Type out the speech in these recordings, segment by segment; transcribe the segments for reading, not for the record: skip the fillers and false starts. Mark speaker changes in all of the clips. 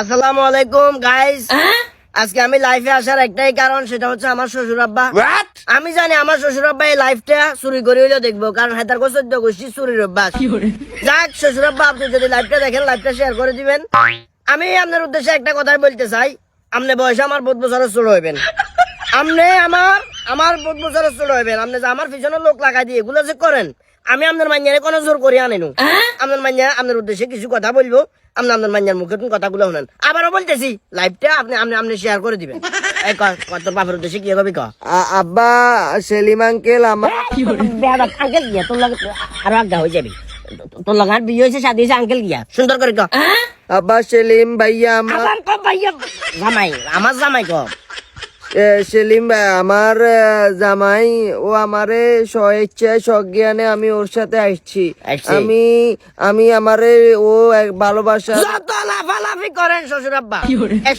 Speaker 1: আসসালামু আলাইকুম গাইস। আজকে আমি লাইফে আসার একটাই কারণ, সেটা হচ্ছে আমার শ্বশুর আব্বা। আমি জানি আমার শ্বশুর আব্বা এই লাইফটা চুরি করে হইলেও দেখবো, কারণ হেতার চোদ্দ গোষ্ঠী চুরির অভ্যাস। যাক শ্বশুর আব্বা, আপনি যদি লাইফটা দেখেন, লাইফটা শেয়ার করে দিবেন। আমি আপনার উদ্দেশ্যে একটা কথাই বলতে চাই, আপনি বয়সে আমার 5 বছরের ছোট হইবেন। আপনি আমার 5 বছরের ছোট হইবেন। আপনি যে আমার পিছনে লোক লাগাই দিয়ে এগুলো যে করেন, আমি আপনার মাইয়ারে কোনো জোর করে আনিনু। আপনার মাইয়া আপনার উদ্দেশ্যে কিছু কথা বলবো, আপনি আপনার মাইয়ার মুখে কথাগুলো শুনেন। আবারও বলতেছি, লাইভটা আপনি শেয়ার করে দিবেন। এই তোর বাপের উদ্দেশ্যে কি কবি ক?
Speaker 2: আব্বা সেলিম আঙ্কেল আমার
Speaker 1: আঙ্কেল গিয়া তোর লাগে আরো আজ্ঞা হয়ে যাবি। তোর লগে আর বিয়ে হয়েছে, শাদী হয়েছে, আঙ্কেল গিয়া সুন্দর করে ক।
Speaker 2: আব্বা সেলিম ভাইয়া আমার
Speaker 1: আবার ক ভাইয়া, জামাই আমার জামাই ক।
Speaker 2: সেলিম ভাই আমার জামাই, ও আমারে স্বেচ্ছায় সজ্ঞানে আমি ওর সাথে আসছি।
Speaker 1: আসছি।
Speaker 2: আমি আমারে ও ভালোবাসা
Speaker 1: যত লাফালাফি করেন শ্বশুর আব্বা,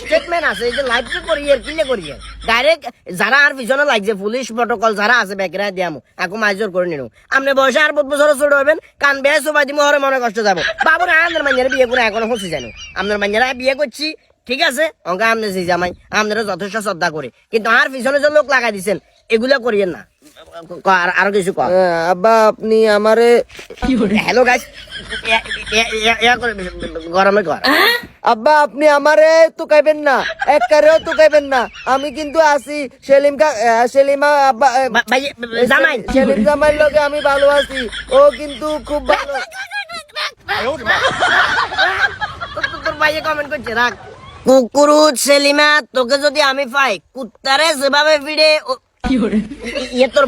Speaker 1: স্টেটমেন্ট আছে এই যে লাইভে করিয়ে কিলে করিয়ে ডাইরেক্ট যারা আর পিছনে লাগছে পুলিশ প্রটোকল যারা আছে বেকরা দিয়ামু আকু মাইজোর করে নিনু। আপনি বয়সে আর 5 বছর ছোট হবেন, কান বেয়ে সবাই দিমু, হরে মনে কষ্ট যাবো। বাবুর আপনার মাইয়ারে বিয়ে করে এখনো হচ্ছে জানো, আপনার মাইয়ারা বিয়ে করছি ঠিক আছে, অঙ্কা আপনি যে জামাই আপনারা যথেষ্ট শ্রদ্ধা করে, কিন্তু আর পিছনে যে লোক লাগাই দিচ্ছেন এগুলা করিয়েন না। আরো কিছু কর।
Speaker 2: আব্বা আপনি আমারে
Speaker 1: হ্যালো গাইস, গরমে কর।
Speaker 2: আব্বা আপনি আমারে তুকাইবেন না, এক কারেও তুকাইবেন না। আমি কিন্তু আছি সেলিমা আব্বা
Speaker 1: ভাই জামাই
Speaker 2: সেলিম জামাইয়ের লগে আমি ভালো আছি, ও কিন্তু খুব ভালো।
Speaker 1: তোর ভাইয়ে কমেন্ট করছে রাখ। কুকুরুত সেলিমা, তোকে যদি আমি পাই কুত্তারে যেভাবে ভিড়ে ইয়ে তোর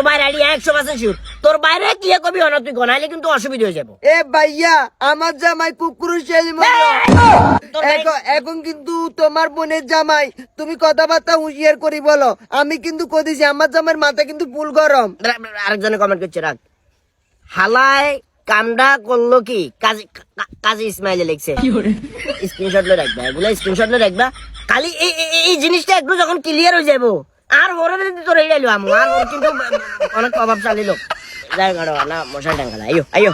Speaker 1: ভাই আইডি 100% শিওর। তোর বাইরে কি কবি হন তুই গনাইলে কিন্তু অসুবিধা হয়ে যাবো।
Speaker 2: এ ভাইয়া আমার জামাই কুকুরু সেলিম এখন কিন্তু তোমার বোনের জামাই, তুমি কথাবার্তা হুঁশিয়ার করি বলো। আমি কিন্তু কদিছি আমার জামাইয়ের মাথা কিন্তু ফুল গরম।
Speaker 1: আরেকজনে কমেন্ট করছে রাখ। হালায় কামডা করলো কি কাজী ইসমাইলে লিখছে, স্ক্রিনশট লে রাখবা, এগুলা স্ক্রিনশট লে রাখবা। খালি এই জিনিসটা একটু যখন ক্লিয়ার হয়ে যাবো, আর ওরে যদি তোর এই লাইলো আর ওর কিন্তু অনেক প্রভাবশালী লোক। যাই না মশাই টাঙ্গালা, আইও আইও।